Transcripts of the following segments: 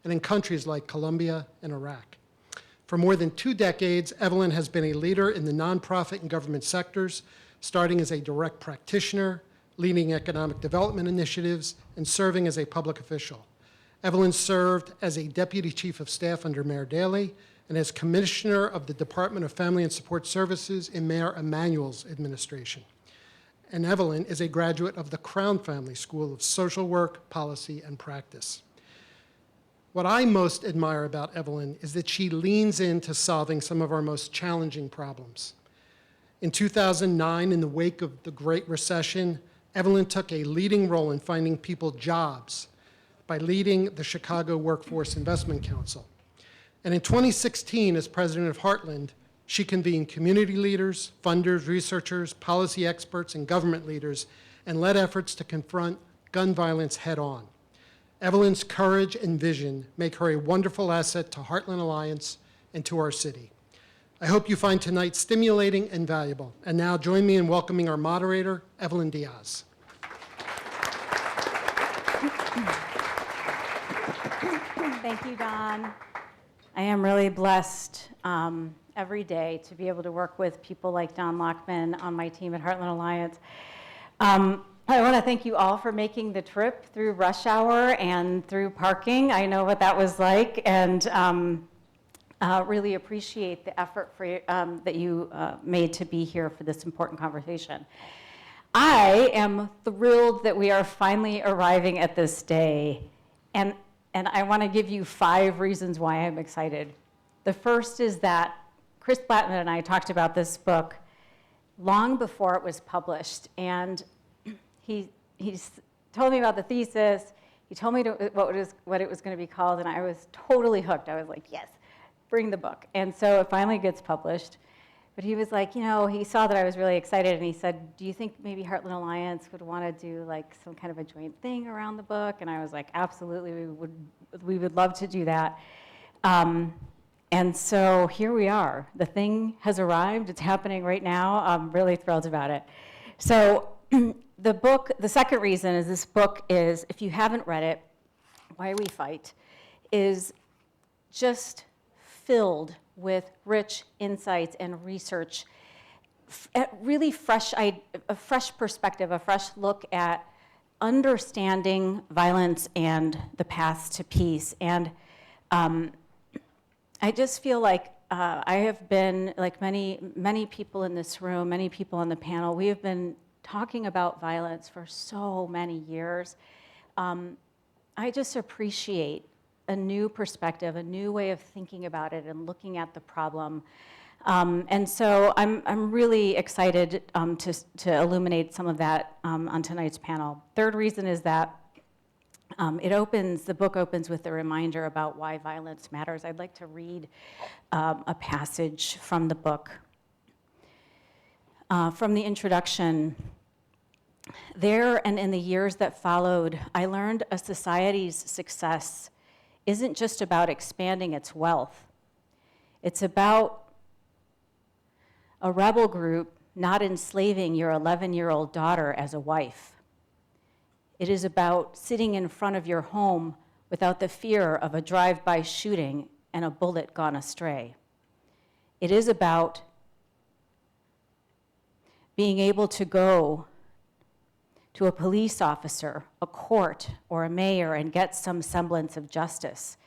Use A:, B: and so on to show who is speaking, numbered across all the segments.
A: and in countries like Colombia and Iraq. For more than 2 decades, Evelyn has been a leader in the nonprofit and government sectors, starting as a direct practitioner, leading economic development initiatives, and serving as a public official. Evelyn served as a Deputy Chief of Staff under Mayor Daley and as Commissioner of the Department of Family and Support Services in Mayor Emanuel's administration. And Evelyn is a graduate of the Crown Family School of Social Work, Policy, and Practice. What I most admire about Evelyn is that she leans into solving some of our most challenging problems. In 2009, in the wake of the Great Recession, Evelyn took a leading role in finding people jobs by leading the Chicago Workforce Investment Council. And in 2016, as president of Heartland, she convened community leaders, funders, researchers, policy experts, and government leaders, and led efforts to confront gun violence head-on. Evelyn's courage and vision make her a wonderful asset to Heartland Alliance and to our city. I hope you find tonight stimulating and valuable. And now join me in welcoming our moderator, Evelyn Diaz.
B: Thank you, Don. I am really blessed every day to be able to work with people like Don Lockman on my team at Heartland Alliance. I want to thank you all for making the trip through rush hour and through parking. I know what that was like, and really appreciate the effort that you made to be here for this important conversation. I am thrilled that we are finally arriving at this day, and I want to give you 5 reasons why I'm excited. The first is that Chris Blattman and I talked about this book long before it was published, and he told me about the thesis. He told me what it was going to be called, and I was totally hooked. I was like, yes, bring the book. And so it finally gets published. But he was like, he saw that I was really excited, and he said, do you think maybe Heartland Alliance would want to do like some kind of a joint thing around the book? And I was like, absolutely, we would love to do that. And so here we are. The thing has arrived. It's happening right now. I'm really thrilled about it. So the second reason is this book is, if you haven't read it, Why We Fight, is just filled with rich insights and research, really a fresh perspective, a fresh look at understanding violence and the paths to peace. And I just feel like I have been, like many people in this room, many people on the panel, we have been talking about violence for so many years. I just appreciate a new perspective, a new way of thinking about it and looking at the problem. And so I'm really excited to illuminate some of that on tonight's panel. Third reason is that the book opens with a reminder about why violence matters. I'd like to read a passage from the book. From the introduction, there and in the years that followed, I learned a society's success isn't just about expanding its wealth. It's about a rebel group not enslaving your 11-year-old daughter as a wife. It is about sitting in front of your home without the fear of a drive-by shooting and a bullet gone astray. It is about being able to go to a police officer, a court, or a mayor and get some semblance of justice.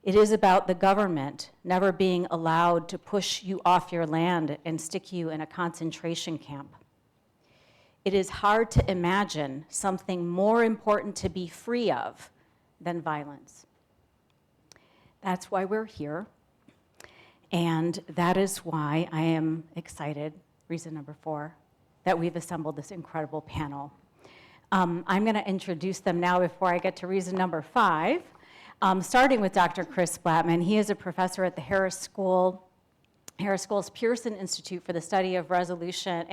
B: It is about the government never being allowed to push you off your land and stick you in a concentration camp. It is hard to imagine something more important to be free of than violence. That's why we're here, and that is why I am excited, reason number 4, that we've assembled this incredible panel. I'm going to introduce them now before I get to reason number 5, starting with Dr. Chris Blattman. He is a professor at the Harris School's Pearson Institute for the Study of Resolution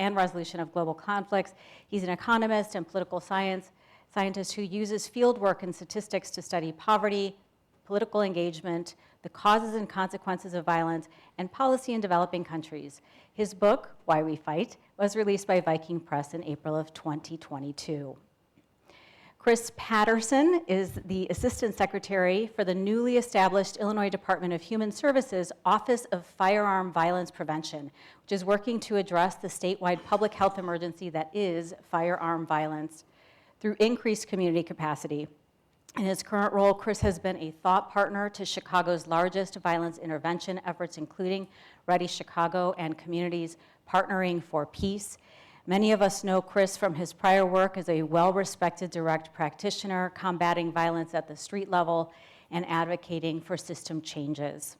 B: of Global Conflicts. He's an economist and political scientist who uses fieldwork and statistics to study poverty, political engagement, the causes and consequences of violence, and policy in developing countries. His book, Why We Fight, was released by Viking Press in April of 2022. Chris Patterson is the Assistant Secretary for the newly established Illinois Department of Human Services Office of Firearm Violence Prevention, which is working to address the statewide public health emergency that is firearm violence through increased community capacity. In his current role, Chris has been a thought partner to Chicago's largest violence intervention efforts, including Ready Chicago and Communities Partnering for Peace. Many of us know Chris from his prior work as a well-respected direct practitioner, combating violence at the street level and advocating for system changes.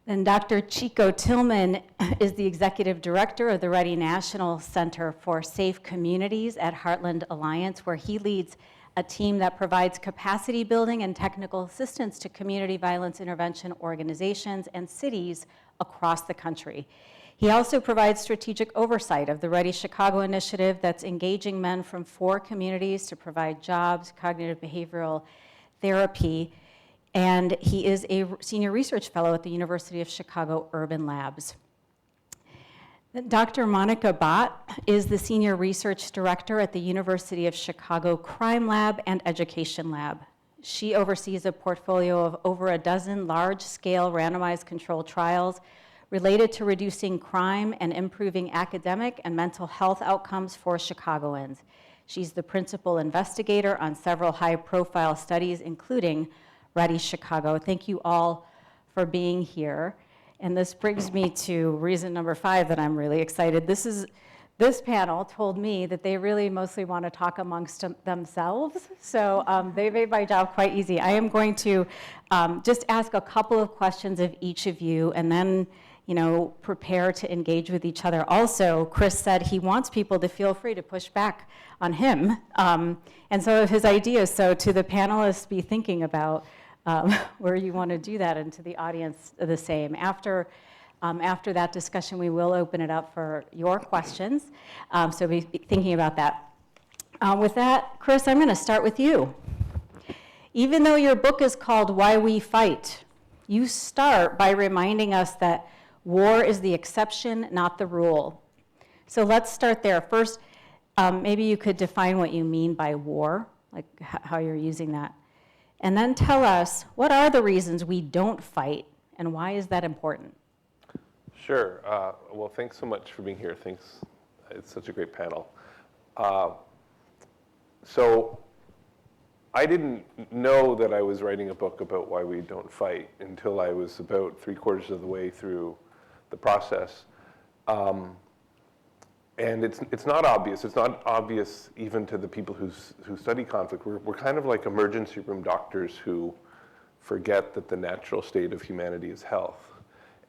B: Then Dr. Chico Tillmon is the executive director of the Ready National Center for Safe Communities at Heartland Alliance, where he leads a team that provides capacity building and technical assistance to community violence intervention organizations and cities across the country. He also provides strategic oversight of the Ready Chicago initiative that's engaging men from 4 communities to provide jobs, cognitive behavioral therapy, and he is a senior research fellow at the University of Chicago Urban Labs. Dr. Monica Bhatt is the senior research director at the University of Chicago Crime Lab and Education Lab. She oversees a portfolio of over a dozen large-scale randomized controlled trials related to reducing crime and improving academic and mental health outcomes for Chicagoans. She's the principal investigator on several high-profile studies, including Ready Chicago. Thank you all for being here. And this brings me to reason number 5 that I'm really excited. This panel told me that they really mostly want to talk amongst themselves, so they made my job quite easy. I am going to just ask a couple of questions of each of you, and then prepare to engage with each other. Also, Chris said he wants people to feel free to push back on him and some of his ideas. So to the panelists, be thinking about where you want to do that, and to the audience the same. After that discussion, we will open it up for your questions. So be thinking about that. With that, Chris, I'm going to start with you. Even though your book is called Why We Fight, you start by reminding us that war is the exception, not the rule. So let's start there. First, maybe you could define what you mean by war, like how you're using that. And then tell us, what are the reasons we don't fight, and why is that important?
C: Sure. Well, thanks so much for being here. Thanks. It's such a great panel. So I didn't know that I was writing a book about why we don't fight until I was about 3/4 of the way through the process. And it's not obvious. It's not obvious even to the people who study conflict. We're kind of like emergency room doctors who forget that the natural state of humanity is health.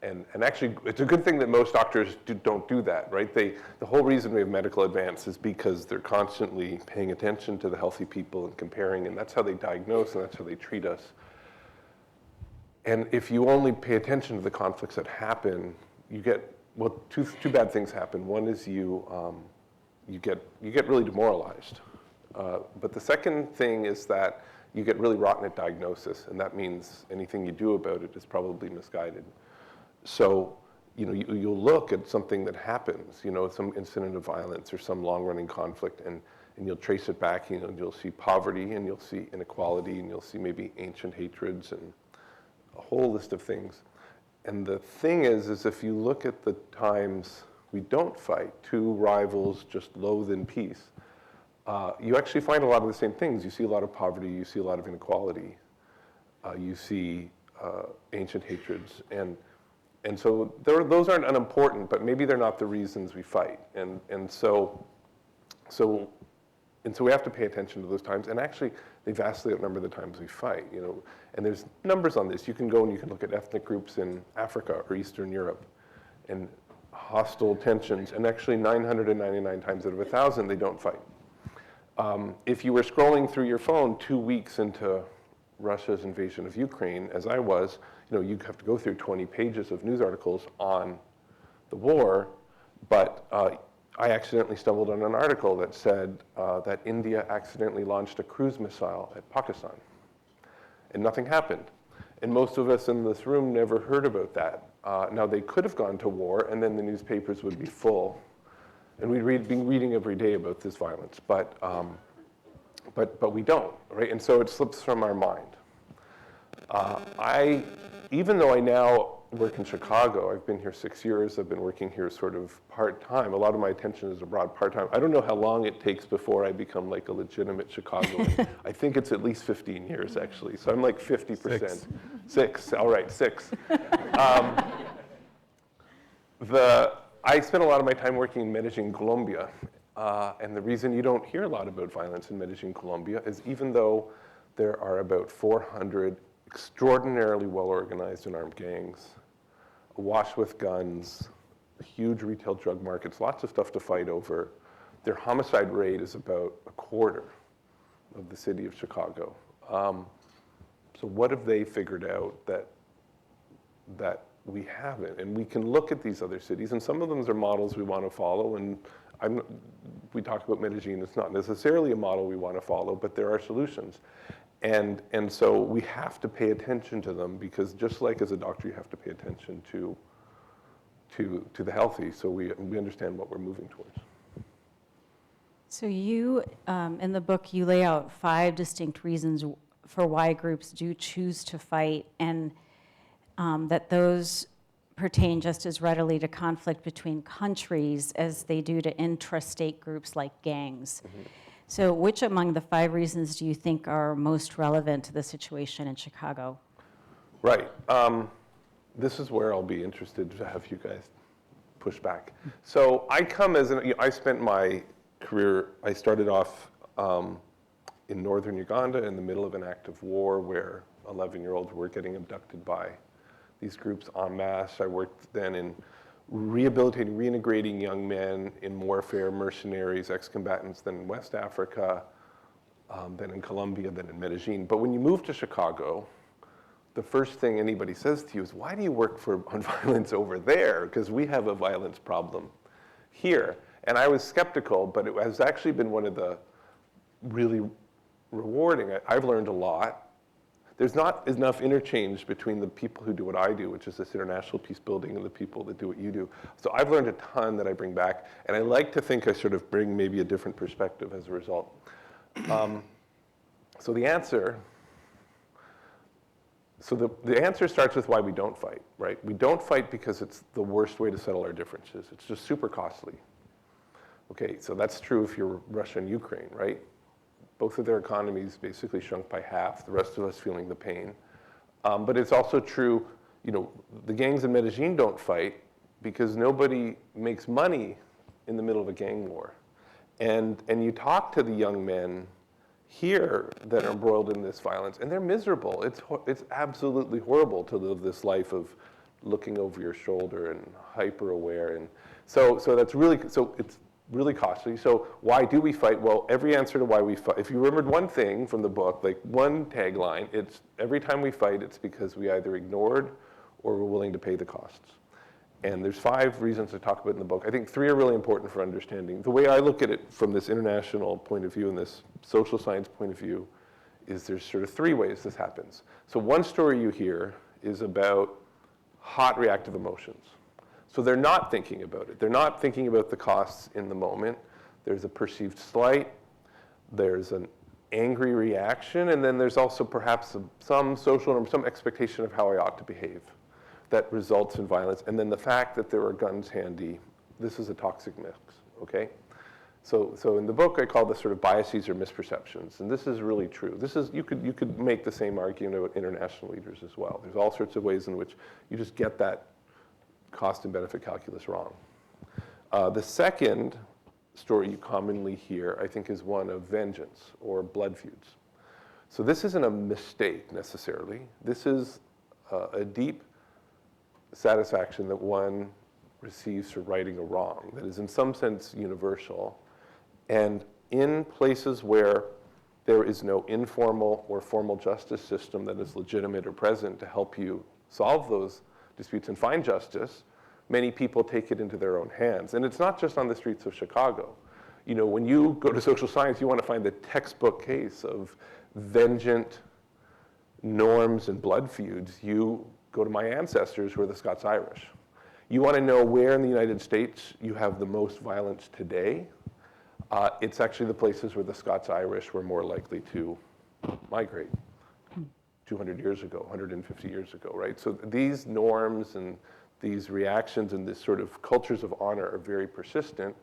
C: And actually, it's a good thing that most doctors don't do that, right? The whole reason we have medical advance is because they're constantly paying attention to the healthy people and comparing, and that's how they diagnose and that's how they treat us. And if you only pay attention to the conflicts that happen, you get, well, two bad things happen. One is you get really demoralized. But the second thing is that you get really rotten at diagnosis, and that means anything you do about it is probably misguided. So, you'll look at something that happens, some incident of violence or some long-running conflict, and you'll trace it back, you'll see poverty, and you'll see inequality, and you'll see maybe ancient hatreds, and a whole list of things. And the thing is if you look at the times we don't fight, 2 rivals just loathe in peace, you actually find a lot of the same things. You see a lot of poverty, you see a lot of inequality, you see ancient hatreds, and so those aren't unimportant, but maybe they're not the reasons we fight. And so we have to pay attention to those times. And actually, they vastly outnumber the times we fight. And there's numbers on this. You can go and you can look at ethnic groups in Africa or Eastern Europe, and hostile tensions. And actually, 999 times out of 1,000, they don't fight. If you were scrolling through your phone 2 weeks into Russia's invasion of Ukraine, as I was, you have to go through 20 pages of news articles on the war, but I accidentally stumbled on an article that said that India accidentally launched a cruise missile at Pakistan, and nothing happened. And most of us in this room never heard about that. Now, they could have gone to war, and then the newspapers would be full, and we'd be reading every day about this violence. But but we don't, right? And so it slips from our mind. Even though I now work in Chicago, I've been here 6 years, I've been working here sort of part-time. A lot of my attention is abroad part-time. I don't know how long it takes before I become like a legitimate Chicagoan. I think it's at least 15 years, actually. So I'm like 50%. Six, all right, 6. I spent a lot of my time working in Medellin, Colombia. And the reason you don't hear a lot about violence in Medellin, Colombia is even though there are about 400 extraordinarily well-organized and armed gangs, awash with guns, huge retail drug markets, lots of stuff to fight over, their homicide rate is about a quarter of the city of Chicago. So what have they figured out that we haven't? And we can look at these other cities, and some of them are models we want to follow, and we talk about Medellin, it's not necessarily a model we want to follow, but there are solutions. And so we have to pay attention to them, because just like as a doctor, you have to pay attention to the healthy, so we understand what we're moving towards.
B: So you, in the book, you lay out 5 distinct reasons for why groups do choose to fight, and that those pertain just as readily to conflict between countries as they do to intrastate groups like gangs. Mm-hmm. So which among the 5 reasons do you think are most relevant to the situation in Chicago?
C: Right. This is where I'll be interested to have you guys push back. So I come as I spent my career, I started off in northern Uganda in the middle of an active war where 11-year-olds were getting abducted by these groups en masse. I worked then in rehabilitating, reintegrating young men in warfare, mercenaries, ex-combatants, then in West Africa, then in Colombia, then in Medellin. But when you move to Chicago, the first thing anybody says to you is, why do you work on violence over there? Because we have a violence problem here. And I was skeptical, but it has actually been one of the really rewarding. I've learned a lot. There's not enough interchange between the people who do what I do, which is this international peace building, and the people that do what you do. So I've learned a ton that I bring back, and I like to think I sort of bring maybe a different perspective as a result. So the answer starts with why we don't fight, right? We don't fight because it's the worst way to settle our differences. It's just super costly. Okay, so that's true if you're Russia and Ukraine, right? Both of their economies basically shrunk by half, the rest of us feeling the pain. But it's also true, the gangs in Medellin don't fight because nobody makes money in the middle of a gang war. And you talk to the young men here that are embroiled in this violence, and they're miserable. It's absolutely horrible to live this life of looking over your shoulder and hyper aware. And so it's really costly. So why do we fight? Well, every answer to why we fight, if you remembered one thing from the book, like one tagline, it's every time we fight, it's because we either ignored or we're willing to pay the costs. And there's 5 reasons I talk about in the book. I think 3 are really important for understanding. The way I look at it from this international point of view and this social science point of view is there's sort of 3 ways this happens. So one story you hear is about hot reactive emotions. So they're not thinking about it. They're not thinking about the costs in the moment. There's a perceived slight. There's an angry reaction. And then there's also perhaps some social norm, some expectation of how I ought to behave that results in violence. And then the fact that there are guns handy, this is a toxic mix, okay? So in the book, I call this sort of biases or misperceptions. And this is really true. You could make the same argument about international leaders as well. There's all sorts of ways in which you just get that cost and benefit calculus wrong. The second story you commonly hear, I think, is one of vengeance or blood feuds. So this isn't a mistake necessarily. This is a deep satisfaction that one receives for righting a wrong that is in some sense universal. And in places where there is no informal or formal justice system that is legitimate or present to help you solve those disputes and find justice, many people take it into their own hands. And it's not just on the streets of Chicago. When you go to social science, you want to find the textbook case of vengeant norms and blood feuds. You go to my ancestors who are the Scots-Irish. You want to know where in the United States you have the most violence today. It's actually the places where the Scots-Irish were more likely to migrate 200 years ago, 150 years ago, right? So these norms and these reactions and this sort of cultures of honor are very persistent.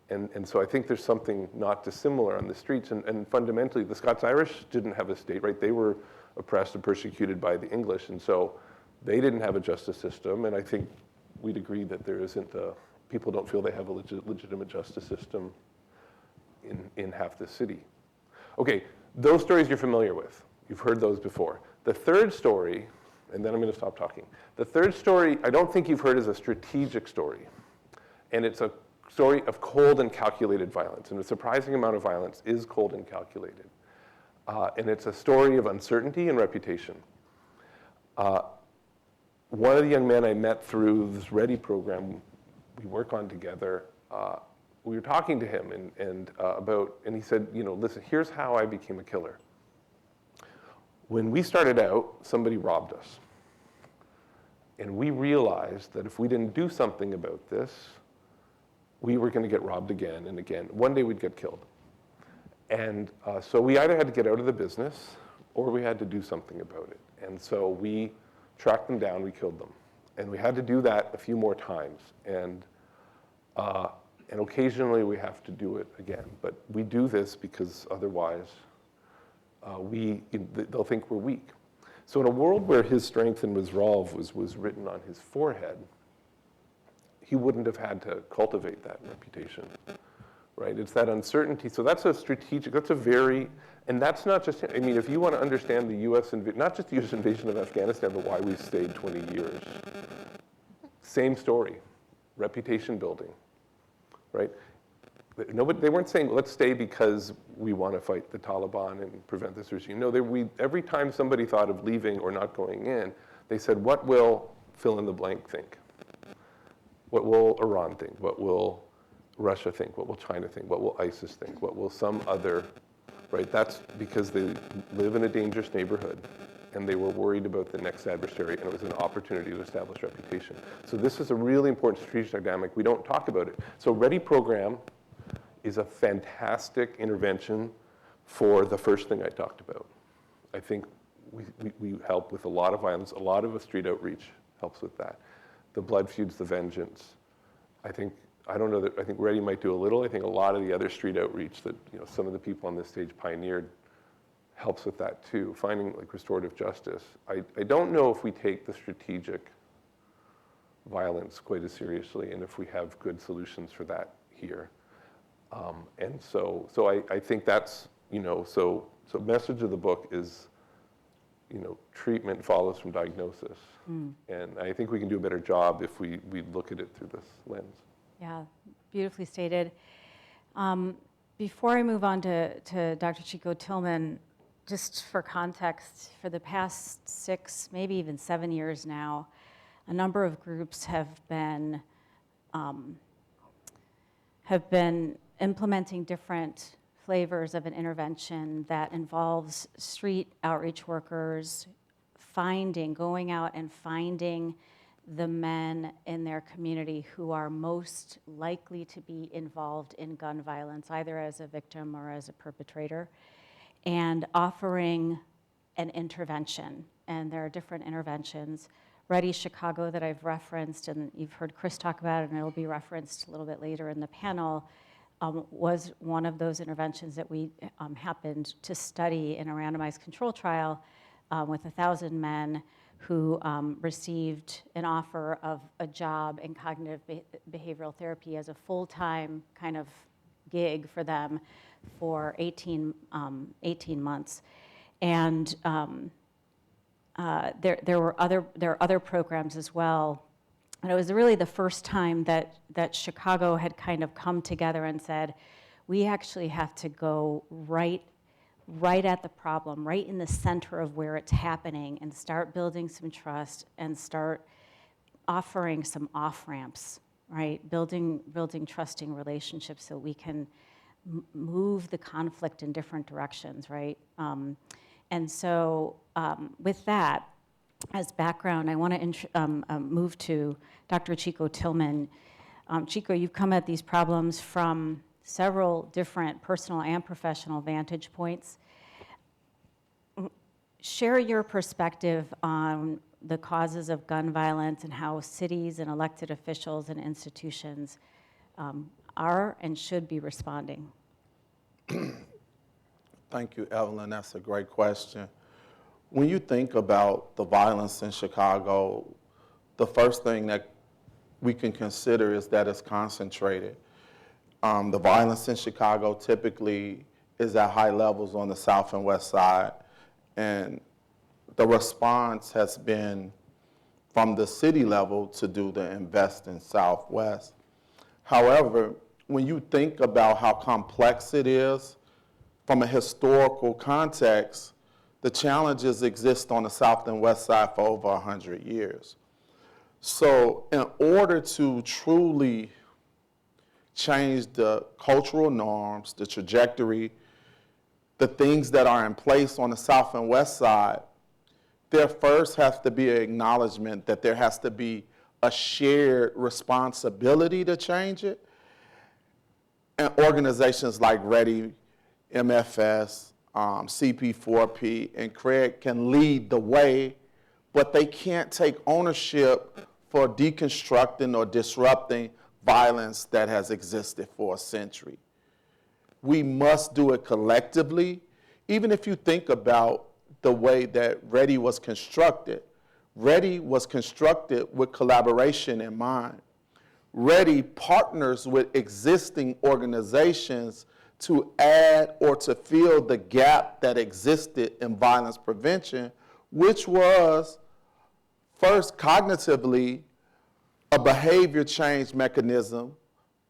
C: And so I think there's something not dissimilar on the streets. And fundamentally, the Scots-Irish didn't have a state, right? They were oppressed and persecuted by the English. And so they didn't have a justice system. And I think we'd agree that there isn't people don't feel they have a legitimate justice system in half the city. Okay, those stories you're familiar with. You've heard those before. The third story, and then I'm going to stop talking. The third story I don't think you've heard is a strategic story. And it's a story of cold and calculated violence. And a surprising amount of violence is cold and calculated. And it's a story of uncertainty and reputation. One of the young men I met through this READY program we work on together, we were talking to him and he said, listen, here's how I became a killer. When we started out, somebody robbed us. And we realized that if we didn't do something about this, we were going to get robbed again and again. One day we'd get killed. And so we either had to get out of the business or we had to do something about it. And so we tracked them down, we killed them. And we had to do that a few more times. And occasionally we have to do it again. But we do this because otherwise they'll think we're weak. So in a world where his strength and resolve was written on his forehead, he wouldn't have had to cultivate that reputation, right? It's that uncertainty. So that's a strategic, and that's not just, if you want to understand the U.S., not just the U.S. invasion of Afghanistan, but why we stayed 20 years. Same story, reputation building, right? They weren't saying, let's stay because we want to fight the Taliban and prevent this regime. No, every time somebody thought of leaving or not going in, they said, what will fill in the blank think? What will Iran think? What will Russia think? What will China think? What will ISIS think? What will some other, right? That's because they live in a dangerous neighborhood and they were worried about the next adversary and it was an opportunity to establish reputation. So this is a really important strategic dynamic. We don't talk about it. So READY program is a fantastic intervention for the first thing I talked about. I think we help with a lot of violence. A lot of street outreach helps with that. The blood feuds, the vengeance. I think READY might do a little. I think a lot of the other street outreach that some of the people on this stage pioneered helps with that too. Finding like restorative justice. I don't know if we take the strategic violence quite as seriously and if we have good solutions for that here. And so I think that's, so message of the book is, treatment follows from diagnosis. And I think we can do a better job if we look at it through this lens.
B: Yeah, beautifully stated. Before I move on to Dr. Chico Tillmon, just for context, for the past 6, maybe even 7 years now, a number of groups have been implementing different flavors of an intervention that involves street outreach workers going out and finding the men in their community who are most likely to be involved in gun violence, either as a victim or as a perpetrator, and offering an intervention. And there are different interventions. READY Chicago that I've referenced, and you've heard Chris talk about it, and it will be referenced a little bit later in the panel, was one of those interventions that we happened to study in a randomized control trial with 1,000 men who received an offer of a job in cognitive behavioral therapy as a full-time kind of gig for them for 18 months. And there are other programs as well. And it was really the first time that Chicago had kind of come together and said, we actually have to go right at the problem, right in the center of where it's happening, and start building some trust and start offering some off-ramps, right? Building trusting relationships so we can move the conflict in different directions, right? And so with that as background, I want to move to Dr. Chico Tillmon. Chico, you've come at these problems from several different personal and professional vantage points. Share your perspective on the causes of gun violence and how cities and elected officials and institutions are and should be responding.
D: Thank you, Evelyn. That's a great question. When you think about the violence in Chicago, the first thing that we can consider is that it's concentrated. The violence in Chicago typically is at high levels on the south and west side, and the response has been from the city level to do the invest in Southwest. However, when you think about how complex it is from a historical context, the challenges exist on the south and west side for over 100 years. So in order to truly change the cultural norms, the trajectory, the things that are in place on the south and west side, there first has to be an acknowledgement that there has to be a shared responsibility to change it. And organizations like READY, MFS, CP4P, and Craig can lead the way, but they can't take ownership for deconstructing or disrupting violence that has existed for a century. We must do it collectively. Even if you think about the way that READY was constructed with collaboration in mind. READY partners with existing organizations to add or to fill the gap that existed in violence prevention, which was first cognitively a behavior change mechanism,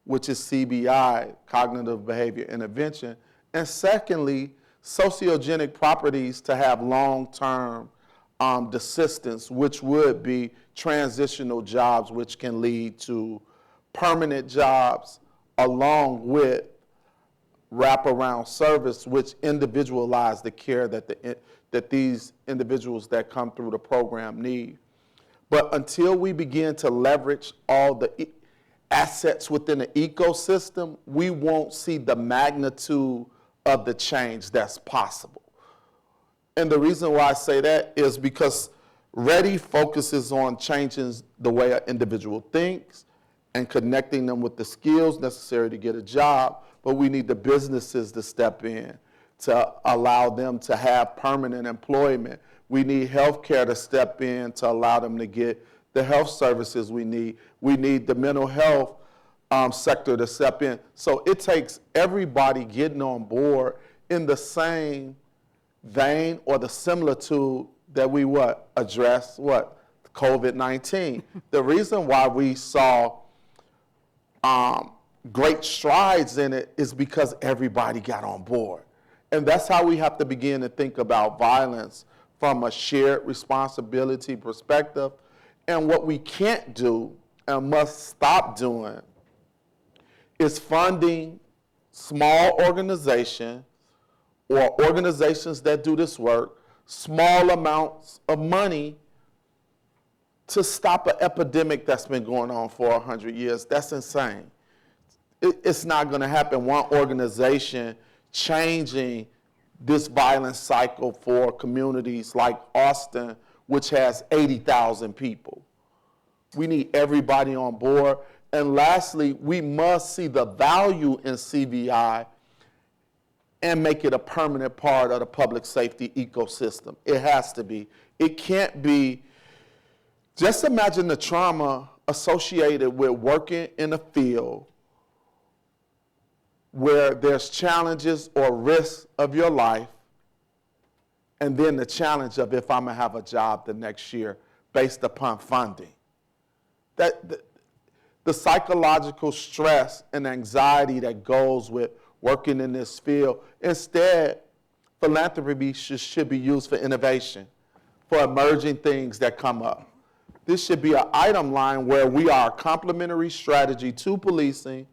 D: which is CBI, cognitive behavior intervention, and secondly, sociogenic properties to have long-term desistance, which would be transitional jobs, which can lead to permanent jobs, along with wraparound service, which individualize the care that these individuals that come through the program need. But until we begin to leverage all the assets within the ecosystem, we won't see the magnitude of the change that's possible. And the reason why I say that is because READY focuses on changing the way an individual thinks and connecting them with the skills necessary to get a job, but we need the businesses to step in to allow them to have permanent employment. We need healthcare to step in to allow them to get the health services we need. We need the mental health sector to step in. So it takes everybody getting on board in the same vein or the similitude that we address COVID-19. The reason why we saw great strides in it is because everybody got on board. And that's how we have to begin to think about violence from a shared responsibility perspective. And what we can't do and must stop doing is funding small organizations or organizations that do this work, small amounts of money to stop an epidemic that's been going on for 100 years. That's insane. It's not going to happen. One organization changing this violence cycle for communities like Austin, which has 80,000 people. We need everybody on board. And lastly, we must see the value in CVI and make it a permanent part of the public safety ecosystem. It has to be. It can't be. Just imagine the trauma associated with working in a field where there's challenges or risks of your life, and then the challenge of if I'm gonna have a job the next year based upon funding. The psychological stress and anxiety that goes with working in this field. Instead, philanthropy should be used for innovation, for emerging things that come up. This should be an item line where we are a complementary strategy to policing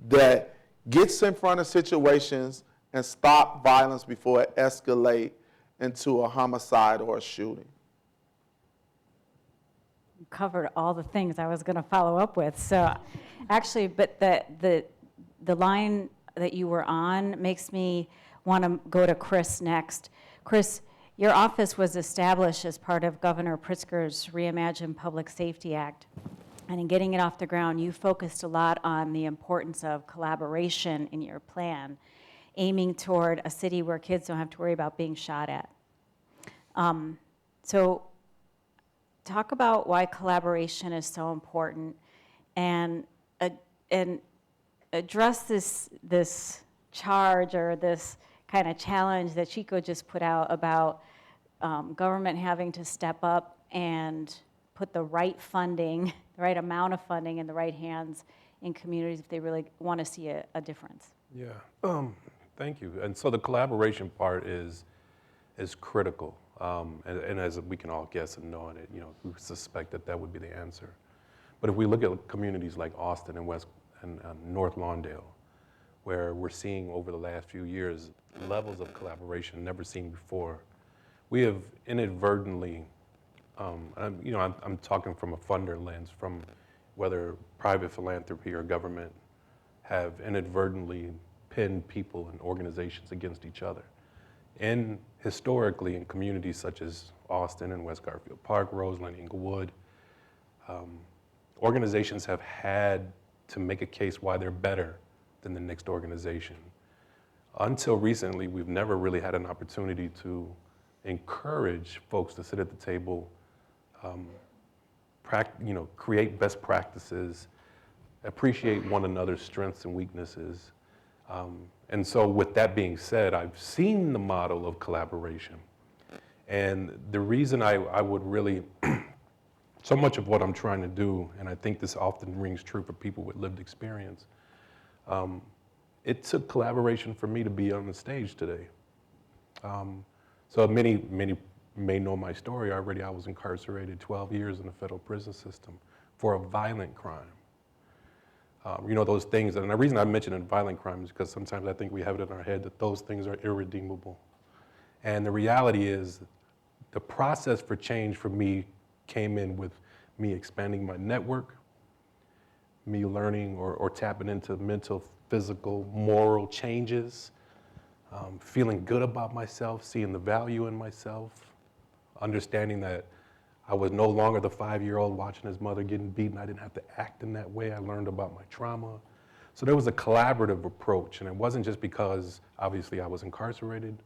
D: that gets in front of situations and stop violence before it escalates into a homicide or a shooting.
B: You covered all the things I was going to follow up with. So actually, but the line that you were on makes me want to go to Chris next. Chris, your office was established as part of Governor Pritzker's Reimagine Public Safety Act. And in getting it off the ground, you focused a lot on the importance of collaboration in your plan, aiming toward a city where kids don't have to worry about being shot at. So talk about why collaboration is so important, and address this charge or this kind of challenge that Chico just put out about government having to step up and put the right funding, the right amount of funding in the right hands in communities if they really want to see a difference.
E: Yeah, thank you. And so the collaboration part is critical. And as we can all guess and know, and we suspect that would be the answer. But if we look at communities like Austin and North Lawndale, where we're seeing over the last few years levels of collaboration never seen before, we have inadvertently, I'm talking from a funder lens, from whether private philanthropy or government, have inadvertently pinned people and organizations against each other. And historically, in communities such as Austin and West Garfield Park, Roseland, Inglewood, organizations have had to make a case why they're better than the next organization. Until recently, we've never really had an opportunity to encourage folks to sit at the table, create best practices, appreciate one another's strengths and weaknesses. And so with that being said, I've seen the model of collaboration. And the reason I would really, so much of what I'm trying to do, and I think this often rings true for people with lived experience, it took collaboration for me to be on the stage today. So many may know my story already. I was incarcerated 12 years in the federal prison system for a violent crime. Those things, and the reason I mention a violent crime is because sometimes I think we have it in our head that those things are irredeemable. And the reality is the process for change for me came in with me expanding my network, me learning or tapping into mental, physical, moral changes, feeling good about myself, seeing the value in myself, understanding that I was no longer the 5-year-old watching his mother getting beaten. I didn't have to act in that way. I learned about my trauma. So there was a collaborative approach, and it wasn't just because, obviously, I was incarcerated,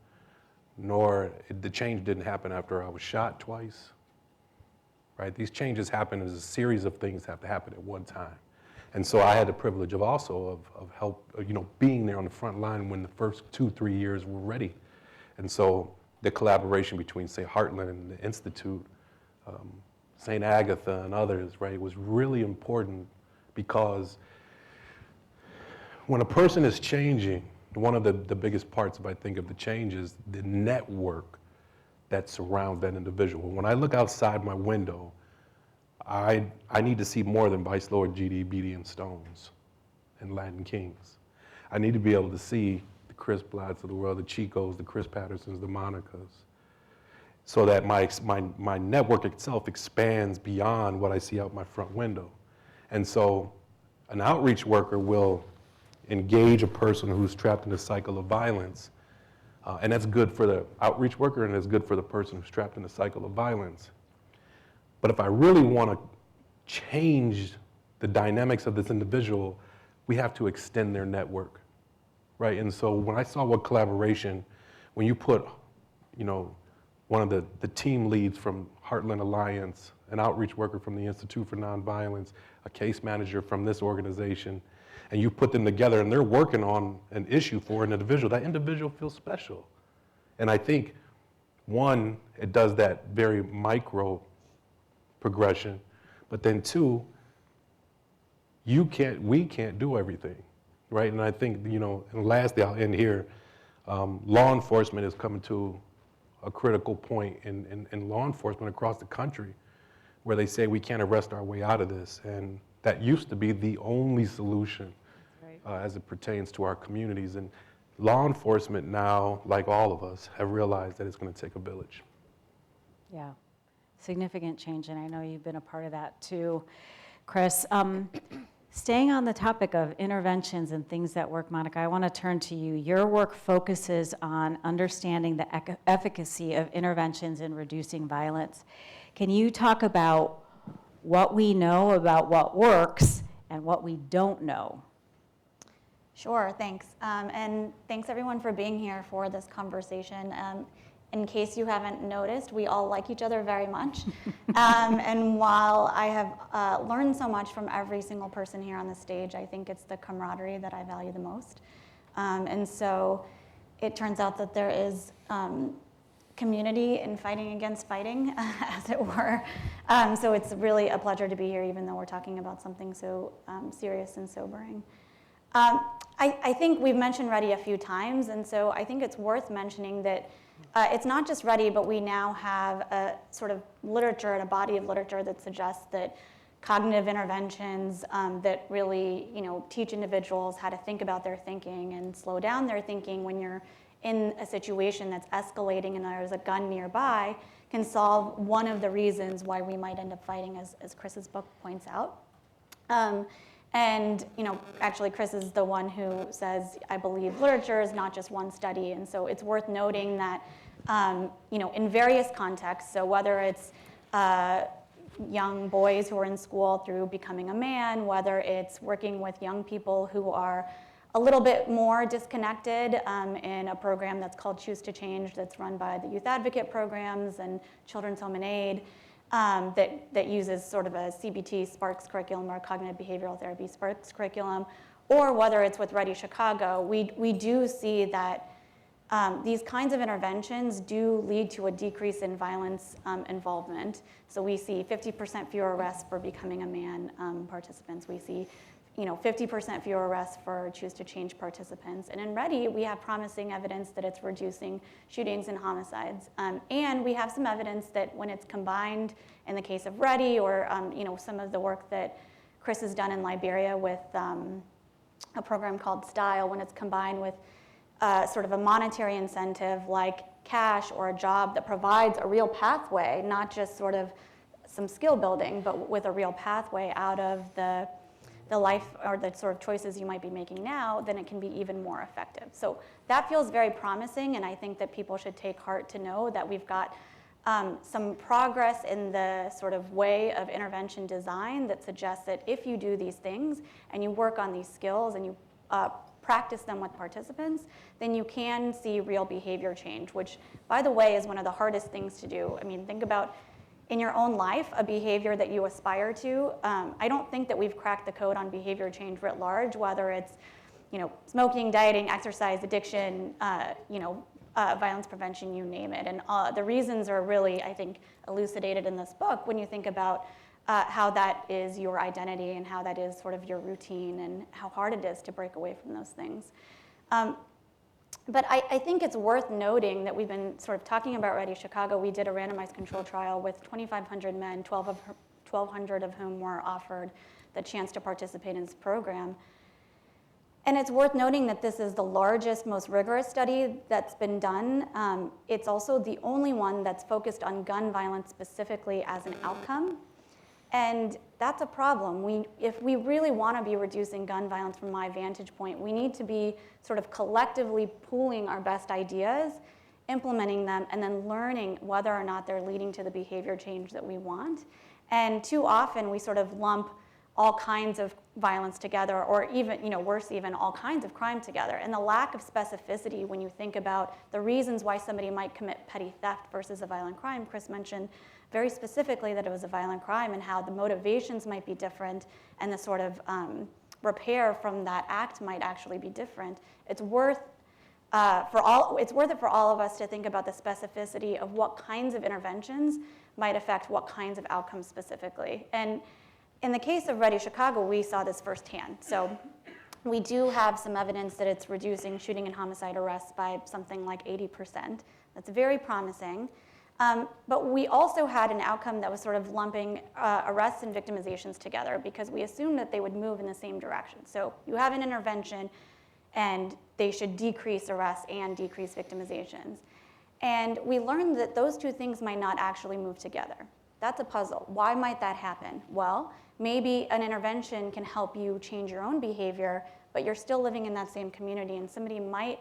E: nor the change didn't happen after I was shot twice, right? These changes happen as a series of things have to happen at one time. And so I had the privilege of also of help, being there on the front line when the first 2-3 years were ready. And so the collaboration between, say, Heartland and the Institute, St. Agatha and others, right, was really important because when a person is changing, one of the biggest parts, if I think of the change, is the network that surrounds that individual. When I look outside my window, I need to see more than Vice Lord G.D., Beatty, and Stones and Latin Kings. I need to be able to see the Chris Blatts of the world, the Chicos, the Chris Pattersons, the Monicas, so that my network itself expands beyond what I see out my front window. And so an outreach worker will engage a person who's trapped in a cycle of violence, and that's good for the outreach worker and it's good for the person who's trapped in a cycle of violence. But if I really want to change the dynamics of this individual, we have to extend their network, right? And so when I saw what collaboration, when you put, one of the team leads from Heartland Alliance, an outreach worker from the Institute for Nonviolence, a case manager from this organization, and you put them together and they're working on an issue for an individual, that individual feels special. And I think, one, it does that very micro progression, but then two, we can't do everything, right? And I think, and lastly, I'll end here, law enforcement is coming to a critical point in law enforcement across the country where they say we can't arrest our way out of this. And that used to be the only solution as it pertains to our communities. And law enforcement now, like all of us, have realized that it's going to take a village.
B: Yeah, significant change, and I know you've been a part of that too, Chris. Staying on the topic of interventions and things that work, Monica, I want to turn to you. Your work focuses on understanding the efficacy of interventions in reducing violence. Can you talk about what we know about what works and what we don't know?
F: Sure, thanks. And thanks everyone for being here for this conversation. In case you haven't noticed, we all like each other very much. And while I have learned so much from every single person here on the stage, I think it's the camaraderie that I value the most. And so it turns out that there is community in fighting against fighting, as it were. So it's really a pleasure to be here, even though we're talking about something so serious and sobering. I think we've mentioned READY a few times, and so I think it's worth mentioning that it's not just READY, but we now have a sort of literature and a body of literature that suggests that cognitive interventions that really, teach individuals how to think about their thinking and slow down their thinking when you're in a situation that's escalating and there's a gun nearby can solve one of the reasons why we might end up fighting, as Chris's book points out. And actually Chris is the one who says, I believe literature is not just one study. And so it's worth noting that, in various contexts, so whether it's young boys who are in school through becoming a man, whether it's working with young people who are a little bit more disconnected in a program that's called Choose to Change that's run by the Youth Advocate programs and Children's Home and Aid, that uses sort of a CBT Sparks curriculum or cognitive behavioral therapy Sparks curriculum, or whether it's with Ready Chicago, we do see that these kinds of interventions do lead to a decrease in violence involvement. So we see 50% fewer arrests for becoming a man participants. We see 50% fewer arrests for Choose to Change participants. And in READY, we have promising evidence that it's reducing shootings and homicides. And we have some evidence that when it's combined, in the case of READY, or some of the work that Chris has done in Liberia with a program called STYLE, when it's combined with sort of a monetary incentive like cash or a job that provides a real pathway, not just sort of some skill building, but with a real pathway out of the life or the sort of choices you might be making now, then it can be even more effective. So that feels very promising, and I think that people should take heart to know that we've got some progress in the sort of way of intervention design that suggests that if you do these things and you work on these skills and you practice them with participants, then you can see real behavior change, which, by the way, is one of the hardest things to do. I mean, think about in your own life, a behavior that you aspire to. I don't think that we've cracked the code on behavior change writ large, whether it's smoking, dieting, exercise, addiction, violence prevention, you name it. And the reasons are really, I think, elucidated in this book when you think about how that is your identity and how that is sort of your routine and how hard it is to break away from those things. But I think it's worth noting that we've been sort of talking about Ready Chicago. We did a randomized control trial with 2,500 men, 1,200 of whom were offered the chance to participate in this program. And it's worth noting that this is the largest, most rigorous study that's been done. It's also the only one that's focused on gun violence specifically as an outcome. And that's a problem. If we really want to be reducing gun violence from my vantage point, we need to be sort of collectively pooling our best ideas, implementing them, and then learning whether or not they're leading to the behavior change that we want. And too often we sort of lump all kinds of violence together, or even, worse even, all kinds of crime together. And the lack of specificity when you think about the reasons why somebody might commit petty theft versus a violent crime. Chris mentioned very specifically that it was a violent crime and how the motivations might be different and the sort of repair from that act might actually be different. It's worth it for all of us to think about the specificity of what kinds of interventions might affect what kinds of outcomes specifically. And in the case of Ready Chicago, we saw this firsthand. So we do have some evidence that it's reducing shooting and homicide arrests by something like 80%. That's very promising. But we also had an outcome that was sort of lumping arrests and victimizations together because we assumed that they would move in the same direction. So you have an intervention and they should decrease arrests and decrease victimizations. And we learned that those two things might not actually move together. That's a puzzle. Why might that happen? Well, maybe an intervention can help you change your own behavior, but you're still living in that same community, and somebody might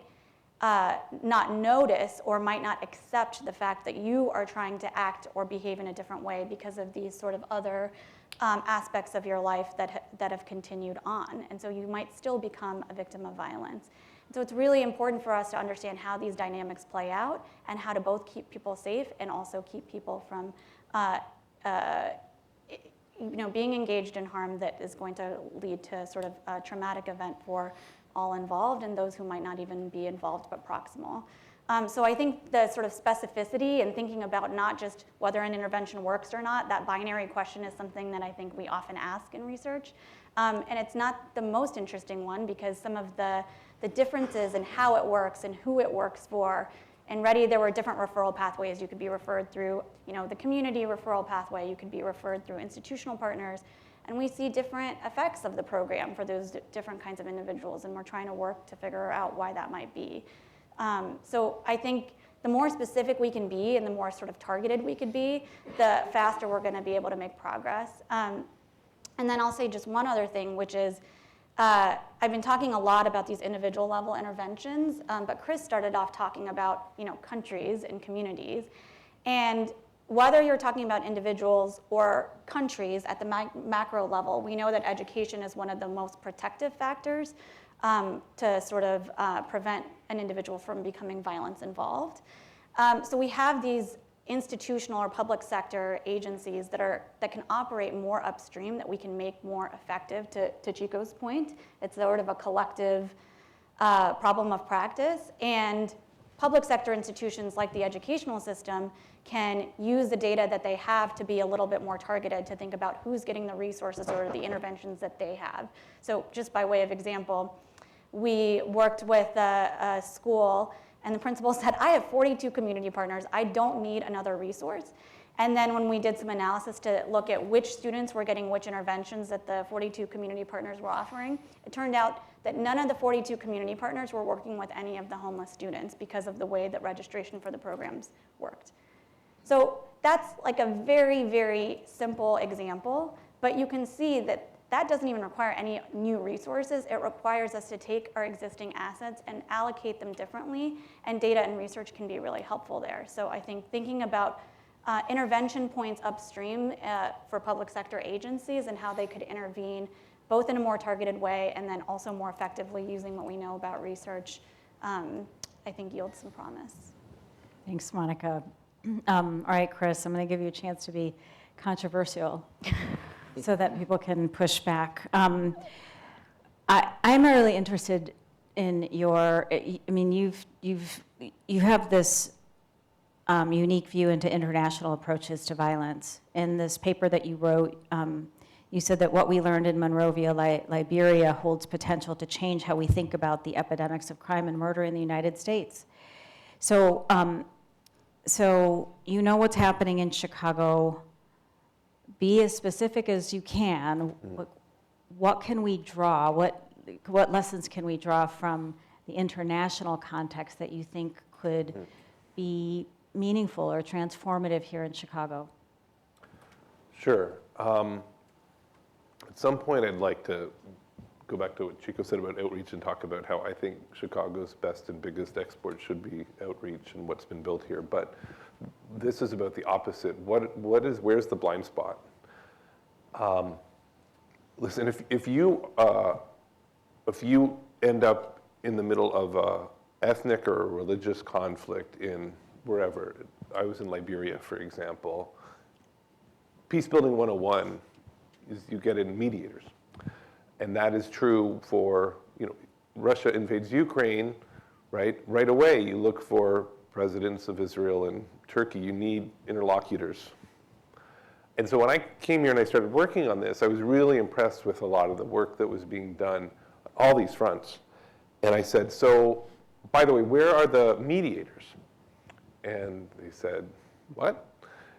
F: not notice or might not accept the fact that you are trying to act or behave in a different way because of these sort of other aspects of your life that have continued on. And so you might still become a victim of violence. So it's really important for us to understand how these dynamics play out and how to both keep people safe and also keep people from being engaged in harm that is going to lead to sort of a traumatic event for all involved and those who might not even be involved but proximal. So I think the sort of specificity and thinking about not just whether an intervention works or not, that binary question is something that I think we often ask in research. And it's not the most interesting one because some of the differences in how it works and who it works for. In Ready, there were different referral pathways. You could be referred through the community referral pathway. You could be referred through institutional partners. And we see different effects of the program for those different kinds of individuals, and we're trying to work to figure out why that might be. So I think the more specific we can be and the more sort of targeted we could be, the faster we're going to be able to make progress. And then I'll say just one other thing, which is I've been talking a lot about these individual level interventions, but Chris started off talking about countries and communities. And whether you're talking about individuals or countries at the macro level, we know that education is one of the most protective factors to sort of prevent an individual from becoming violence involved. So we have these institutional or public sector agencies that can operate more upstream, that we can make more effective, to Chico's point. It's sort of a collective problem of practice. And public sector institutions like the educational system can use the data that they have to be a little bit more targeted, to think about who's getting the resources or the interventions that they have. So just by way of example, we worked with a school, and the principal said, I have 42 community partners. I don't need another resource. And then when we did some analysis to look at which students were getting which interventions that the 42 community partners were offering, it turned out that none of the 42 community partners were working with any of the homeless students because of the way that registration for the programs worked. So that's like a very, very simple example, but you can see that that doesn't even require any new resources. It requires us to take our existing assets and allocate them differently, and data and research can be really helpful there. So I think thinking about intervention points upstream for public sector agencies and how they could intervene both in a more targeted way and then also more effectively using what we know about research, I think yields some promise.
B: Thanks, Monica. All right, Chris, I'm going to give you a chance to be controversial so that people can push back. I'm really interested in your, you have this unique view into international approaches to violence. In this paper that you wrote, you said that what we learned in Monrovia, Liberia, holds potential to change how we think about the epidemics of crime and murder in the United States. So, you know what's happening in Chicago. Be as specific as you can. What can we draw? What lessons can we draw from the international context that you think could be meaningful or transformative here in Chicago?
C: Sure. At some point, I'd like to go back to what Chico said about outreach and talk about how I think Chicago's best and biggest export should be outreach and what's been built here. But this is about the opposite. Where's the blind spot? Listen, if you end up in the middle of a ethnic or religious conflict in wherever, I was in Liberia, for example, Peace Building 101 is you get in mediators. And that is true for, Russia invades Ukraine, right? Right away, you look for presidents of Israel and Turkey. You need interlocutors. And so when I came here and I started working on this, I was really impressed with a lot of the work that was being done on all these fronts. And I said, so, by the way, where are the mediators? And they said, what?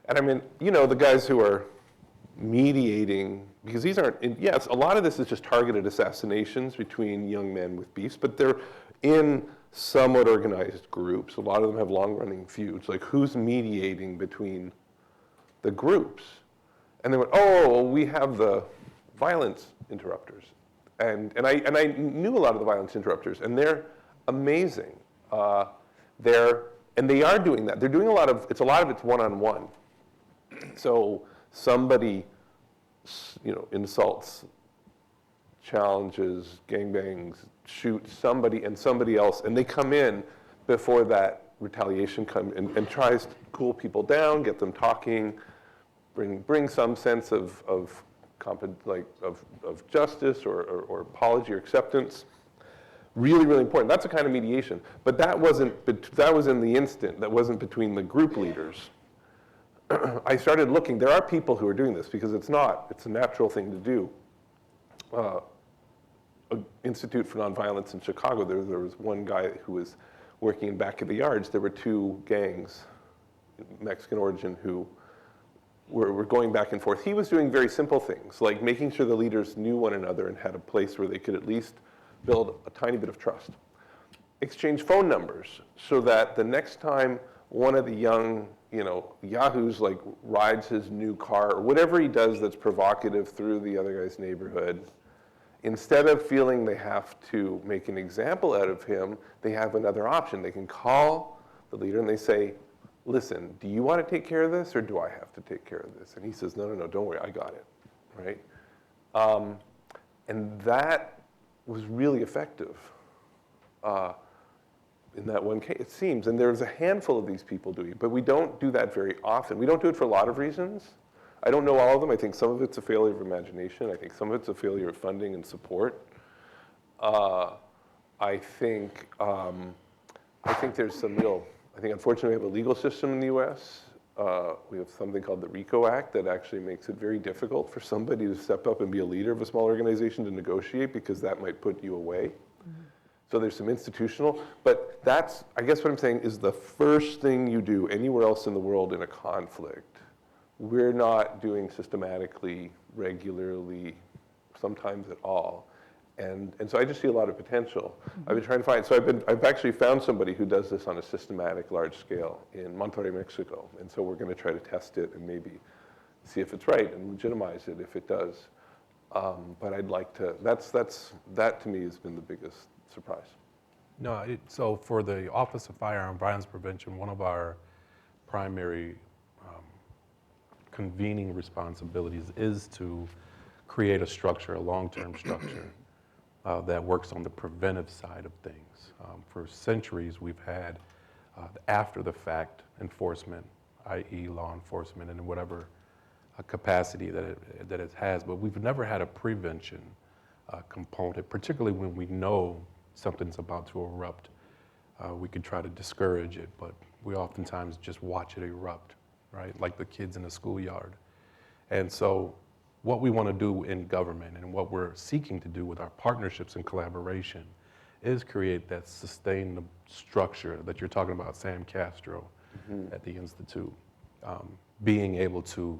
C: And I mean, the guys who are mediating, because these aren't, yes, a lot of this is just targeted assassinations between young men with beefs, but they're in somewhat organized groups. A lot of them have long-running feuds. Like, who's mediating between the groups. And they went, oh, we have the violence interrupters. And I knew a lot of the violence interrupters, and they're amazing. And they are doing that. They're doing a lot of it's one-on-one. So somebody, insults, challenges, gangbangs, shoots somebody and somebody else, and they come in before that retaliation comes and tries to cool people down, get them talking, bring some sense of justice or apology or acceptance. Really, really important. That's a kind of mediation. But that was in the instant. That wasn't between the group leaders. I started looking. There are people who are doing this because it's a natural thing to do. Institute for Nonviolence in Chicago, there was one guy who was working in back of the yards. There were two gangs, Mexican origin, who were going back and forth. He was doing very simple things, like making sure the leaders knew one another and had a place where they could at least build a tiny bit of trust. Exchange phone numbers so that the next time one of the young, yahoos rides his new car or whatever he does that's provocative through the other guy's neighborhood, instead of feeling they have to make an example out of him, they have another option. They can call the leader and they say, listen, do you want to take care of this or do I have to take care of this? And he says, no, don't worry, I got it, right? And that was really effective in that one case, it seems. And there's a handful of these people doing it, but we don't do that very often. We don't do it for a lot of reasons. I don't know all of them. I think some of it's a failure of imagination. I think some of it's a failure of funding and support. I think there's some I think unfortunately we have a legal system in the US. We have something called the RICO Act that actually makes it very difficult for somebody to step up and be a leader of a small organization to negotiate because that might put you away. Mm-hmm. So there's some institutional, but I guess what I'm saying is the first thing you do anywhere else in the world in a conflict, we're not doing systematically, regularly, sometimes at all. And so I just see a lot of potential. Mm-hmm. I've been trying to find, so I've actually found somebody who does this on a systematic large scale in Monterrey, Mexico. And so we're going to try to test it and maybe see if it's right and legitimize it if it does. But I'd like to, that to me has been the biggest surprise.
E: No, so for the Office of Firearm Violence Prevention, one of our primary convening responsibilities is to create a structure, a long-term structure that works on the preventive side of things. For centuries, we've had after-the-fact enforcement, i.e. law enforcement in whatever capacity that it has, but we've never had a prevention component, particularly when we know something's about to erupt. We could try to discourage it, but we oftentimes just watch it erupt, right? Like the kids in the schoolyard. And so what we want to do in government and what we're seeking to do with our partnerships and collaboration is create that sustained structure that you're talking about, Sam Castro, mm-hmm. at the Institute. Being able to,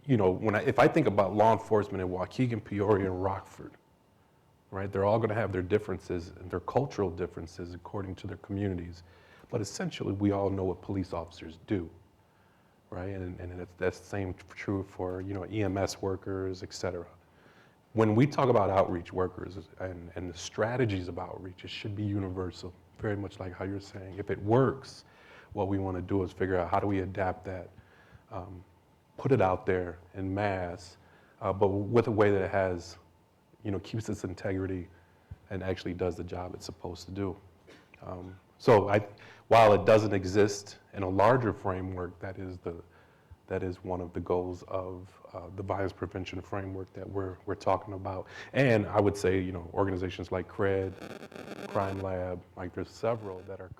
E: if I think about law enforcement in Waukegan, Peoria, and Rockford, right? They're all going to have their differences and their cultural differences according to their communities. But essentially, we all know what police officers do, right? And that's the same true for, EMS workers, et cetera. When we talk about outreach workers and the strategies of outreach, it should be universal, very much like how you're saying. If it works, what we want to do is figure out how do we adapt that, put it out there in mass, but with a way that it has, keeps its integrity and actually does the job it's supposed to do. While it doesn't exist in a larger framework, that is one of the goals of the violence prevention framework that we're talking about. And I would say, organizations like CRED, Crime Lab, there's several that are,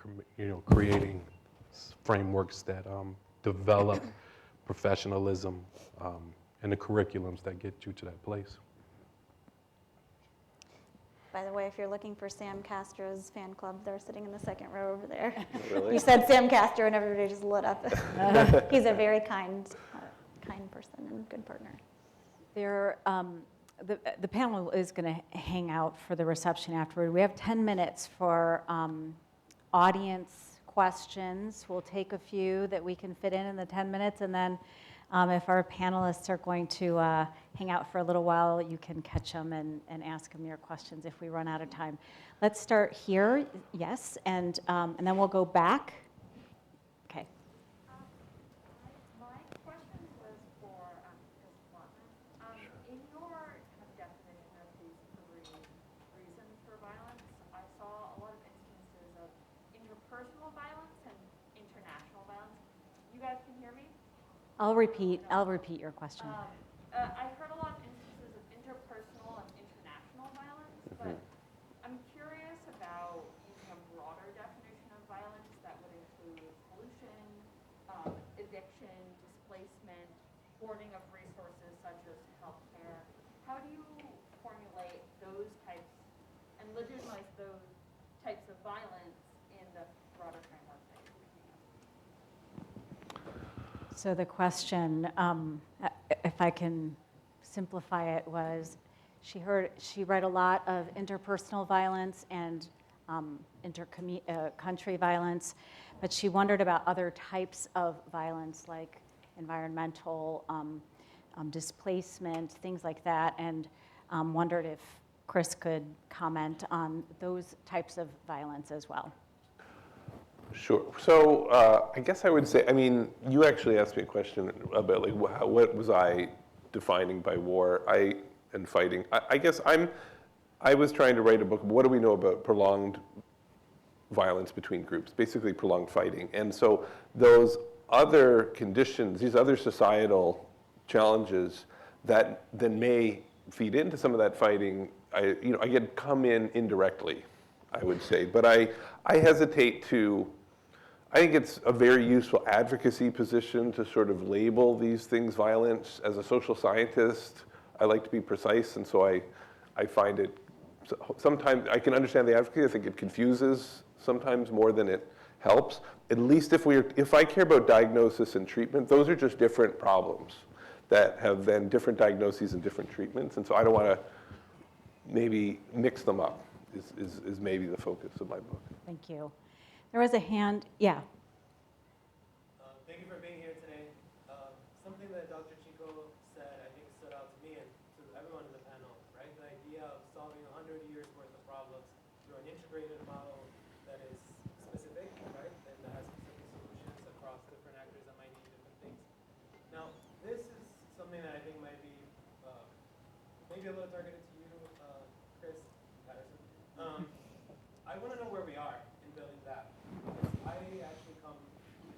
E: creating frameworks that develop professionalism and the curriculums that get you to that place.
F: By the way, if you're looking for Sam Castro's fan club, they're sitting in the second row over there.
C: Really?
F: You said Sam Castro and everybody just lit up. He's a very kind person and good partner.
B: The panel is going to hang out for the reception afterward. We have 10 minutes for audience questions. We'll take a few that we can fit in the 10 minutes, and then if our panelists are going to hang out for a little while, you can catch them and ask them your questions if we run out of time. Let's start here, yes, and then we'll go back. Okay.
G: My question was for Professor Blattman. In your kind of definition of these three reasons for violence, I saw a lot of instances of interpersonal violence and international violence. You guys can hear me?
B: I'll repeat your question.
G: I've heard a lot of instances of interpersonal and international violence, but I'm curious about using a broader definition of violence that would include pollution, eviction, displacement, hoarding of resources such as healthcare. How do you formulate those types and legitimize those types of violence in the broader framework that you're thinking of?
B: So the question, if I can simplify it, was she read a lot of interpersonal violence and country violence, but she wondered about other types of violence like environmental displacement, things like that, and wondered if Chris could comment on those types of violence as well.
C: Sure. So I guess I would say, I mean, you actually asked me a question about like what was I defining by war and fighting. I guess I was trying to write a book. What do we know about prolonged violence between groups? Basically, prolonged fighting. And so those other conditions, these other societal challenges that then may feed into some of that fighting, I get come in indirectly, I would say. But I hesitate to. I think it's a very useful advocacy position to sort of label these things violence. As a social scientist, I like to be precise, and so I find it, sometimes I can understand the advocacy. I think it confuses sometimes more than it helps. At least if I care about diagnosis and treatment, those are just different problems that have then different diagnoses and different treatments, and so I don't want to maybe mix them up, is maybe the focus of my book.
B: Thank you. There was a hand, yeah.
H: Thank you for being here today. Something that Dr. Chico said, I think stood out to me and to everyone in the panel, right? The idea of solving 100 years worth of problems through an integrated model that is specific, right? And that has specific solutions across different actors that might need different things. Now, this is something that I think might be maybe a little targeted to you, Chris, Patterson. I want to know where we are in building that. I actually come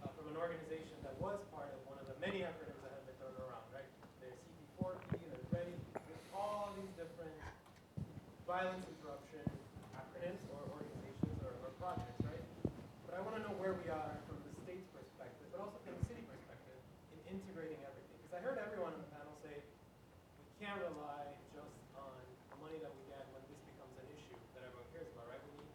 H: from an organization that was part of one of the many acronyms that have been thrown around, right? There's CP4P, there's READY, there's all these different violence interruption acronyms or organizations or projects, right? But I want to know where we are from the state's perspective, but also from the city perspective in integrating everything. Because I heard everyone on the panel say we can't rely just on the money that we get when this becomes an issue that everyone cares about, right? We need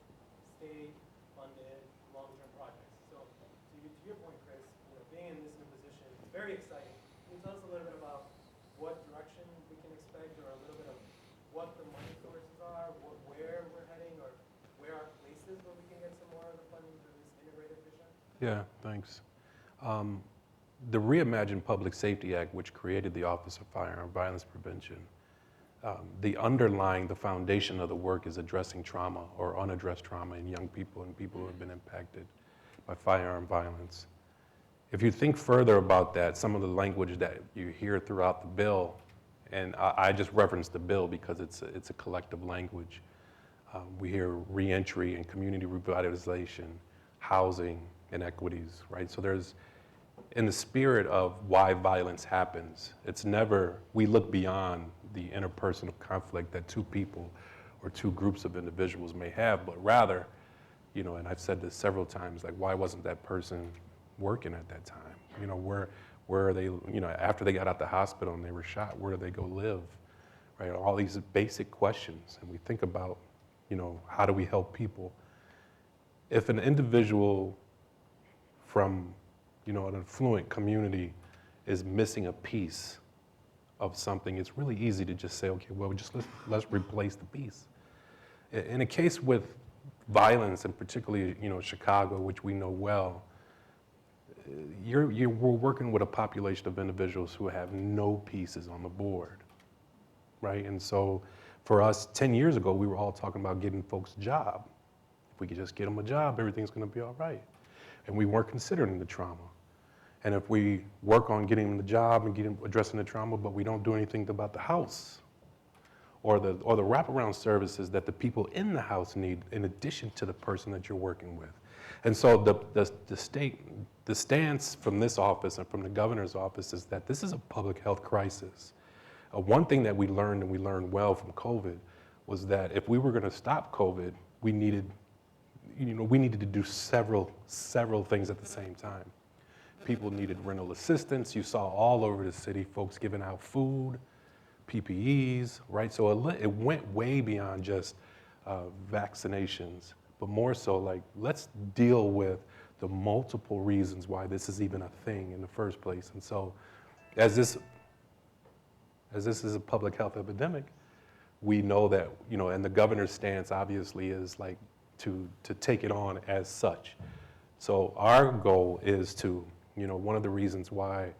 H: state-funded long-term projects. So to your point, Chris, being in this new position, it's very exciting. Can you tell us a little bit about what direction we can expect, or a little bit of what the money sources are, where we're heading, or where are places where we can get some more of the funding through this integrated vision?
E: Yeah, thanks. The Reimagined Public Safety Act, which created the Office of Firearm Violence Prevention, the foundation of the work is addressing trauma or unaddressed trauma in young people and people who have been impacted by firearm violence. If you think further about that, some of the language that you hear throughout the bill, and I just referenced the bill because it's a collective language. We hear reentry and community revitalization, housing inequities, right? So there's, in the spirit of why violence happens, it's never, we look beyond the interpersonal conflict that two people or two groups of individuals may have, but rather, and I've said this several times, like, why wasn't that person working at that time? Where are they, after they got out the hospital and they were shot, where do they go live, right? All these basic questions, and we think about, how do we help people? If an individual from, an affluent community is missing a piece of something, it's really easy to just say, okay, well, let's replace the piece. In a case with violence, and particularly, Chicago, which we know well, we're working with a population of individuals who have no pieces on the board, right? And so for us, 10 years ago, we were all talking about getting folks a job. If we could just get them a job, everything's gonna be all right. And we weren't considering the trauma. And if we work on getting them the job and addressing the trauma, but we don't do anything about the house or the wraparound services that the people in the house need in addition to the person that you're working with. And so the stance from this office and from the governor's office is that this is a public health crisis. One thing that we learned, and we learned well from COVID, was that if we were gonna stop COVID, we needed to do several things at the same time. People needed rental assistance. You saw all over the city folks giving out food, PPEs, right? So it went way beyond just vaccinations, but more so like, let's deal with the multiple reasons why this is even a thing in the first place. And so as this is a public health epidemic, we know that, and the governor's stance obviously is like to take it on as such. So our goal is to, one of the reasons why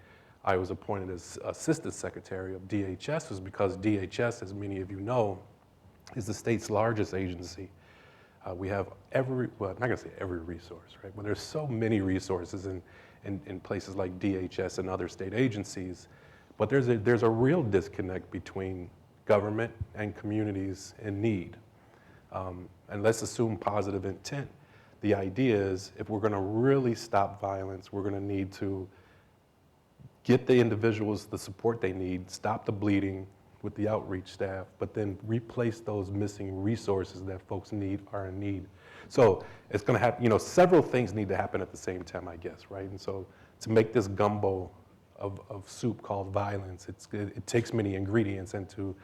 E: I was appointed as Assistant Secretary of DHS was because DHS, as many of you know, is the state's largest agency. We have I'm not gonna say every resource, right? But there's so many resources in places like DHS and other state agencies, but there's a real disconnect between government and communities in need. And let's assume positive intent. The idea is, if we're gonna really stop violence, we're gonna need to get the individuals the support they need, stop the bleeding with the outreach staff, but then replace those missing resources that folks are in need. So it's gonna happen, several things need to happen at the same time, I guess, right? And so to make this gumbo of soup called violence, it takes many ingredients, and to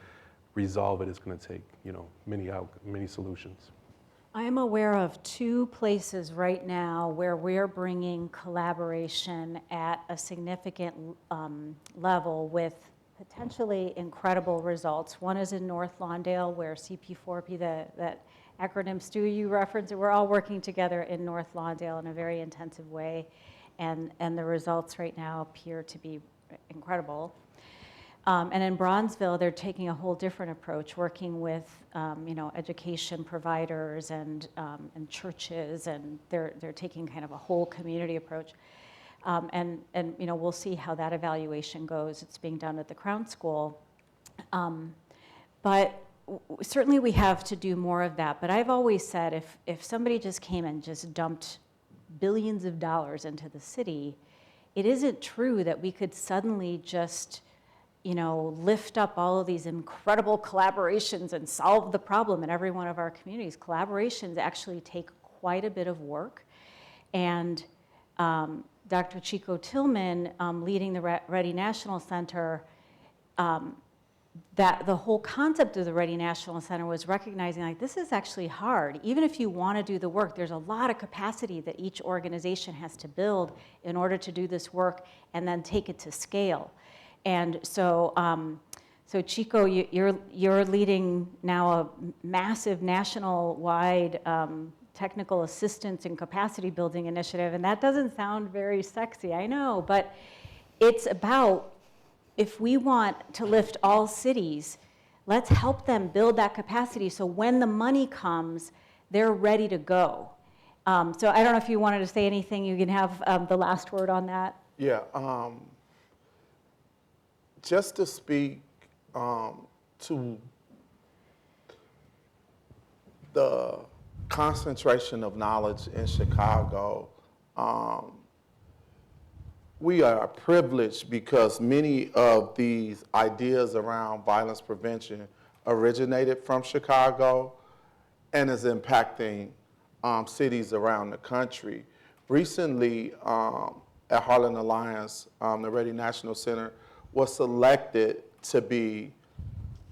E: resolve it is gonna take, many solutions.
B: I am aware of 2 places right now where we're bringing collaboration at a significant level with potentially incredible results. One is in North Lawndale, where CP4P, that acronym Stu you referenced, we're all working together in North Lawndale in a very intensive way, and the results right now appear to be incredible. And in Bronzeville, they're taking a whole different approach, working with education providers and churches, and they're taking kind of a whole community approach. And we'll see how that evaluation goes. It's being done at the Crown School. But certainly we have to do more of that. But I've always said, if somebody just came and just dumped billions of dollars into the city, it isn't true that we could suddenly just lift up all of these incredible collaborations and solve the problem in every one of our communities. Collaborations actually take quite a bit of work. And Dr. Chico Tillmon, leading the Ready National Center, that the whole concept of the Ready National Center was recognizing, like, this is actually hard. Even if you want to do the work, there's a lot of capacity that each organization has to build in order to do this work and then take it to scale. And so, Chico, you're leading now a massive national-wide technical assistance and capacity building initiative, and that doesn't sound very sexy, I know, but it's about, if we want to lift all cities, let's help them build that capacity so when the money comes, they're ready to go. So I don't know if you wanted to say anything, you can have the last word on that.
D: Yeah. Just to speak to the concentration of knowledge in Chicago, we are privileged because many of these ideas around violence prevention originated from Chicago and is impacting cities around the country. Recently, at Heartland Alliance, the Ready National Center was selected to be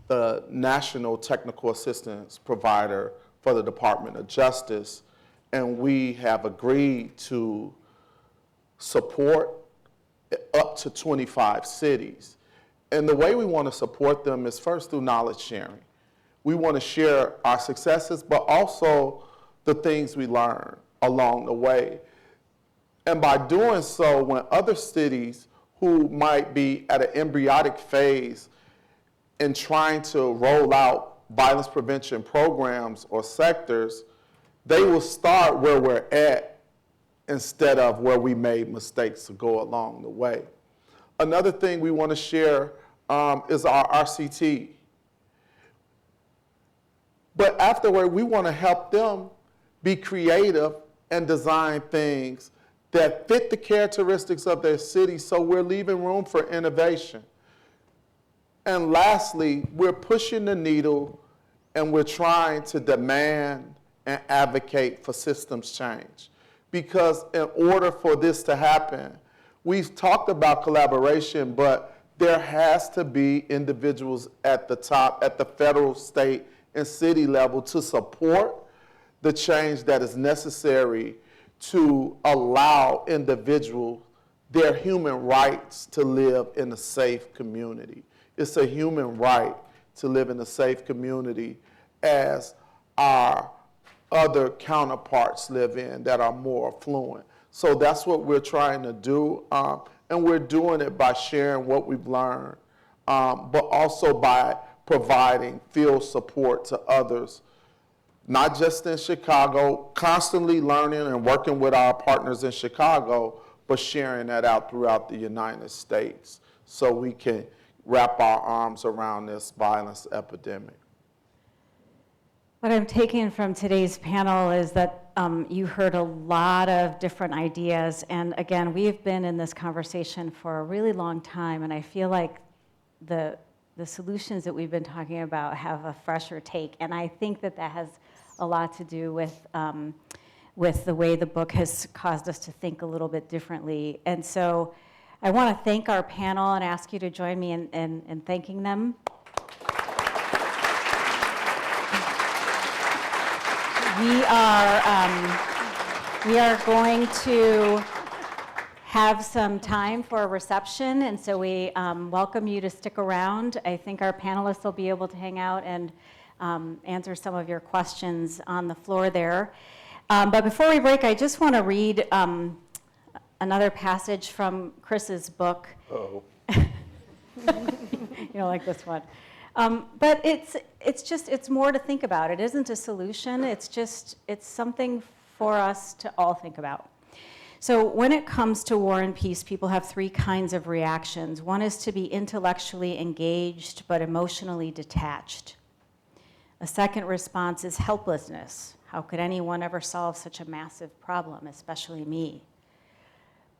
D: the national technical assistance provider for the Department of Justice, and we have agreed to support up to 25 cities. And the way we want to support them is first through knowledge sharing. We want to share our successes, but also the things we learn along the way. And by doing so, when other cities who might be at an embryonic phase in trying to roll out violence prevention programs or sectors, they will start where we're at instead of where we made mistakes to go along the way. Another thing we want to share is our RCT. But afterward, we want to help them be creative and design things that fit the characteristics of their city, so we're leaving room for innovation. And lastly, we're pushing the needle and we're trying to demand and advocate for systems change. Because in order for this to happen, we've talked about collaboration, but there has to be individuals at the top, at the federal, state, and city level to support the change that is necessary to allow individuals their human rights to live in a safe community. It's a human right to live in a safe community as our other counterparts live in that are more affluent. So that's what we're trying to do, and we're doing it by sharing what we've learned, but also by providing field support to others, not just in Chicago, constantly learning and working with our partners in Chicago, but sharing that out throughout the United States so we can wrap our arms around this violence epidemic.
B: What I'm taking from today's panel is that you heard a lot of different ideas, and again, we've been in this conversation for a really long time, and I feel like the solutions that we've been talking about have a fresher take, and I think that that has a lot to do with the way the book has caused us to think a little bit differently. And so I want to thank our panel and ask you to join me in thanking them. We are going to have some time for a reception, and so we welcome you to stick around. I think our panelists will be able to hang out and answer some of your questions on the floor there. But before we break, I just want to read another passage from Chris's book.
C: Uh-oh.
B: You don't like this one. But it's more to think about. It isn't a solution. It's something for us to all think about. So when it comes to war and peace, people have three kinds of reactions. One is to be intellectually engaged but emotionally detached. A second response is helplessness. How could anyone ever solve such a massive problem, especially me?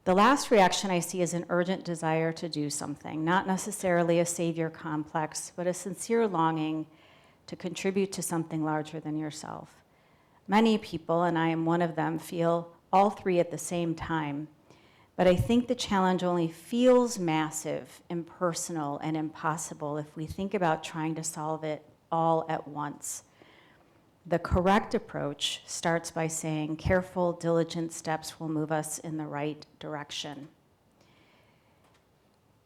B: The last reaction I see is an urgent desire to do something, not necessarily a savior complex, but a sincere longing to contribute to something larger than yourself. Many people, and I am one of them, feel all three at the same time, but I think the challenge only feels massive, impersonal, and impossible if we think about trying to solve it all at once. The correct approach starts by saying careful, diligent steps will move us in the right direction.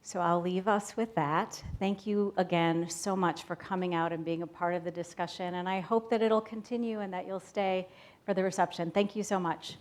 B: So I'll leave us with that. Thank you again so much for coming out and being a part of the discussion, and I hope that it'll continue and that you'll stay for the reception. Thank you so much.